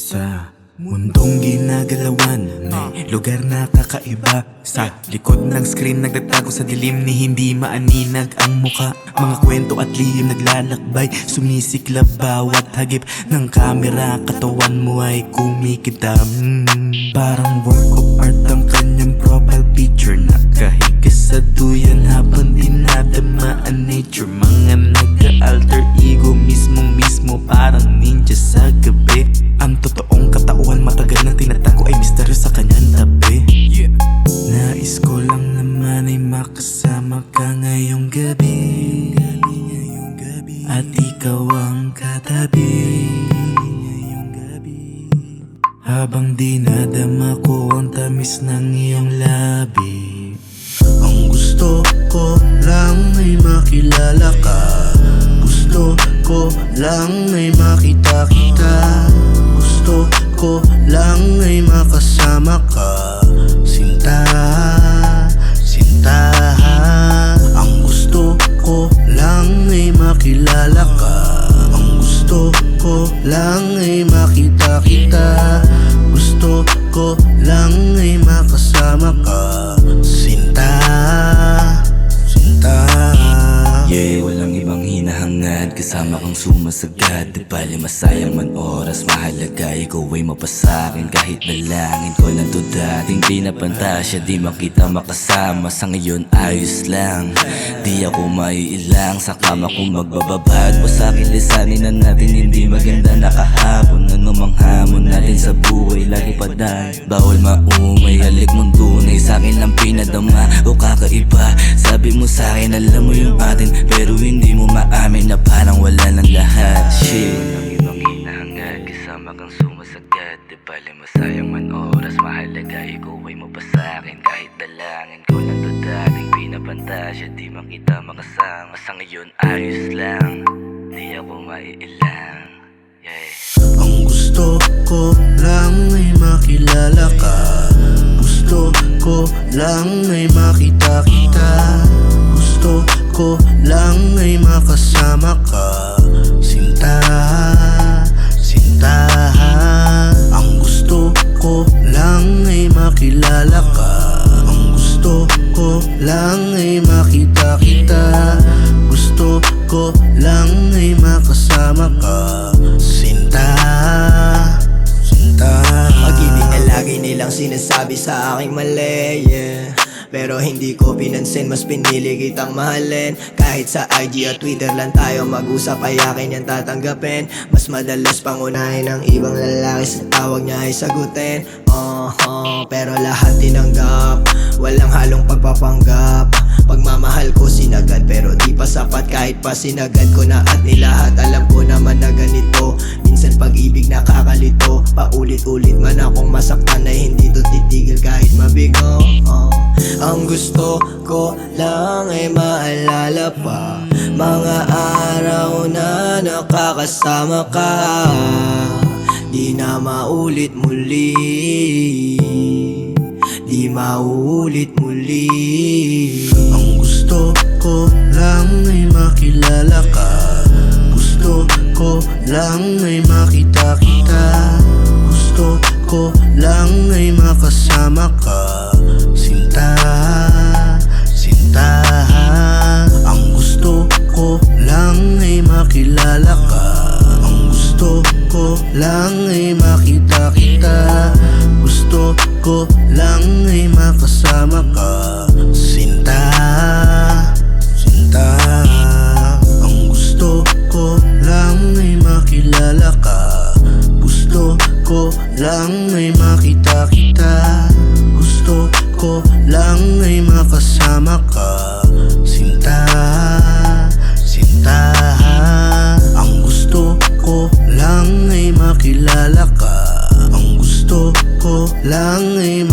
Sa mundong ginagalawan, may lugar na kakaiba. Sa likod ng screen nagtatago sa dilim ni hindi maaninag ang muka. Mga kwento at lihim naglalakbay, sumisiklab bawat hagip ng kamera. Katawan mo ay kumikitam, parang work of art ang kanyang profile picture. Nakahiga sa duyan habang dinadama ang nature. Mga nagka-alter ego mismo parang ninja sa gabi. Ang totoong katauhan matagal nang tinatago ay misteryo sa kanyang tabi. Nais ko lang naman ay makasama ka ngayong gabi, at ikaw ang katabi. Habang dinadama ko ang tamis ng iyong labi. Ang gusto ko lang ay makilala ka. Gusto ko lang ay makita kita. Gusto ko lang ay makasama ka. Sinta, sinta. Ang gusto ko lang ay makilala ka. Ang gusto ko lang ay makita kita. Gusto ko lang ay makasama ka. Sinta, sinta. Yeah, walang ibang hinahangad, kasama kang sumasagad. Di bali masayang man oras, mahalaga ikaw ay mapasakin. Kahit dalangin ko lang to dating pinapantasya, di makita makasama. Sa ngayon ayos lang, di ako maiilang. Sa kama kong magbababad, wasakin lisanin na natin. Hindi maganda nakahapon, ano mang hamon natin sa buhay, lagi pa dahil bawal maumay. Halik mong tunay, sa'kin lang pinadama o kakaiba. Sabi mo sa'kin, alam mo yung atin, pero hindi mo maamin na parang wala ng lahat. Shit, walang ibang hinahangad, kasama kang sumasagad. Di bali masayang man oras, mahalaga ikaw ay mapasakin. Kahit dalangin ko lang to dating pinapantasya, di makita makasama. Sa ngayon ayos lang, di ako maiilang. Yeah. Ang gusto ko lang ay makilala ka. Gusto ko lang ay makita kita. Gusto ko lang ay makasama ka. Sinta, sinta. Ang gusto ko lang ay makilala ka. Ang gusto ko lang ay makita kita. Gusto ko lang ay makasama ka. Sinta, sinta. Pag-ibig na lagi nilang sinasabi sa aking mali, yeah. Pero hindi ko pinansin, mas pinili kitang mahalin. Kahit sa IG at Twitter lang tayo mag-usap, ay akin yan tatanggapin. Mas madalas pangunahin ng ibang lalaki, sa tawag niya ay sagutin. Pero lahat tinanggap, walang halong pagpapanggap. Pagmamahal ko sinagad, pero di pa sapat kahit pa sinagad ko na. At nilahat alam ko naman na ganito. Minsan pag-ibig nakakalito, paulit-ulit man akong masaktan ay hindi to titigil kahit mabigo. Ang gusto ko lang ay maalala pa mga araw na nakakasama ka. Di na maulit muli, di maulit muli. Ang gusto ko lang ay makilala ka. Gusto ko lang ay makita kita. Gusto ko lang ay makasama ka. Sinta, sinta. Ang gusto ko lang ay makilala ka. Ang gusto ko lang ay makita kita. Gusto ko lang ay makasama ka. Sinta, sinta. Ang gusto ko lang ay makilala ka. Gusto ko lang ay makita kita. Gusto ko lang ay makasama ka. Sinta, sinta. Ang gusto ko lang ay makilala ka. Ang gusto ko lang ay